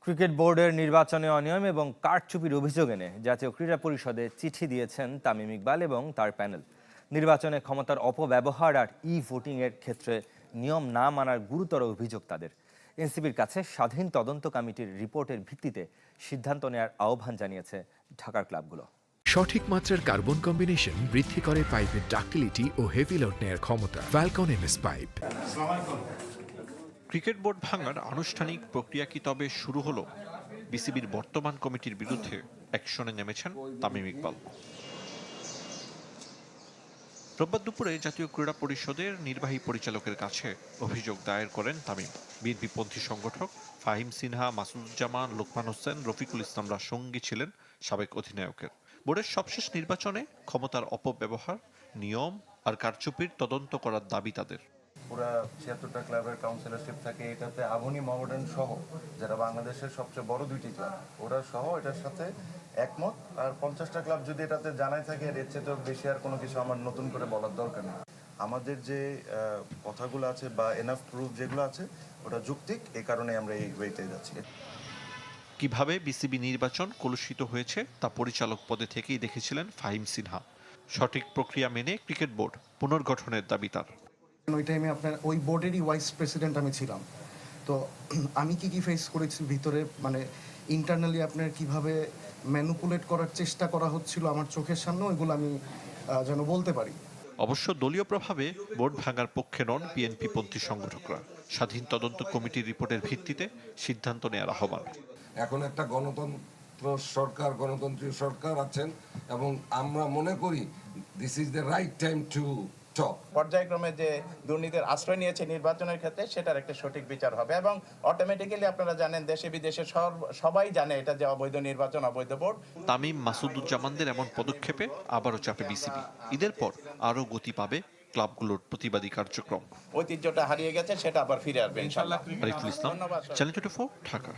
Cricket বোর্ডের নির্বাচনে অনিয়ম এবং কারচুপির অভিযোগ এনে জাতীয় ক্রীড়া পরিষদে চিঠি দিয়েছেন তামিম ইকবাল এবং তার প্যানেল। নির্বাচনে ক্ষমতার অপব্যবহার আর ভোটিংয়ের ক্ষেত্রে নিয়ম না মানার গুরুতর অভিযোগ তাদের। এনসিবির কাছে স্বাধীন তদন্ত কমিটির রিপোর্টের ভিত্তিতে সিদ্ধান্ত নেওয়ার আহ্বান জানিয়েছে ঢাকার ক্লাবগুলো। সঠিক মাত্রার কার্বন কম্বিনেশন বৃদ্ধি করে পাইপের ডাক্টিলিটি ও হেভি লোড নেয়ার ক্ষমতা। Falcon MS pipe. Cricket board ভাঙার আনুষ্ঠানিক প্রক্রিয়া কি তবে শুরু হলো? বিসিবির বর্তমান কমিটির বিরুদ্ধে অ্যাকশনে নেমেছেন তামিম ইকবাল। রোববার দুপুরে জাতীয় ক্রীড়া পরিষদের নির্বাহী পরিচালকের কাছে অভিযোগ দায়ের করেন তামিম। বিএনপিপন্থী সংগঠক ফাহিম সিনহা, মাসুদুজ্জামান, লোকমান হোসেন, রফিকুল ইসলামরা সঙ্গী ছিলেন সাবেক অধিনায়কের। বোর্ডের সবশেষ নির্বাচনে ক্ষমতার অপব্যবহার, নিয়ম আর কারচুপির তদন্ত করার দাবি তাদের। পুরা ৭৬টা ক্লাবের কাউন্সিলরশিপ থাকে, এটাতে আবনি মহামেডান সহ যারা বাংলাদেশের সবচেয়ে বড় দুইটি ক্লাব, ওরা সহ এটার সাথে একমত। আর ৫০টা ক্লাব যদি এটাতে জানাই থাকে, এর চেয়ে বেশি আর কোনো কিছু আমার নতুন করে বলার দরকার নেই। আমাদের যে কথাগুলো আছে বা এনাফ প্রুফ যেগুলো আছে, ওটা যৌক্তিক, এই কারণে আমরা এই ওয়েতে যাচ্ছি। কিভাবে বিসিবি নির্বাচন কলুষিত হয়েছে তা পরিচালক পদে থেকেই দেখেছিলেন ফাহিম সিনহা। সঠিক প্রক্রিয়া মেনে ক্রিকেট বোর্ড পুনর্গঠনের দাবি তার। ওই টাইমে আপনার ওই বোর্ডেরই ভাইস প্রেসিডেন্ট আমি ছিলাম, তো আমি কি ফেস করেছি ভিতরে, মানে ইন্টারনালি আপনার কিভাবে ম্যানুপুলেট করার চেষ্টা করা হচ্ছিল আমার চোখের সামনে, ওইগুলো আমি যেন বলতে পারি। অবশ্য দলীয় প্রভাবে বোর্ড ভাঙার পক্ষে নন বিএনপিপন্থী সংগঠকরা। স্বাধীন তদন্ত কমিটির রিপোর্টের ভিত্তিতে সিদ্ধান্ত নেওয়ার আহ্বান। এখন একটা গণতন্ত্রীয় সরকার আছেন এবং আমরা মনে করি this is the right time to talk. পর্যায়ক্রমে যে দুর্নীতির আশ্রয় নিয়েছে নির্বাচনের ক্ষেত্রে, সেটার একটা সঠিক বিচার হবে এবং অটোমেটিক্যালি আপনারা জানেন দেশে বিদেশে সবাই জানে এটা যে অবৈধ নির্বাচন, অবৈধ বোর্ড। তামিম, মাসুদুজ্জামানদের এমন পদক্ষেপে আবারও চাপে বিসিবি। ঈদের পর আরও গতি পাবে ক্লাবগুলোর প্রতিবাদী কার্যক্রম। ঐতিহ্যটা হারিয়ে গেছে, সেটা আবার ফিরে আসবে ইনশাআল্লাহ। আরিফুল ইসলাম, চ্যানেল 24, ঢাকা।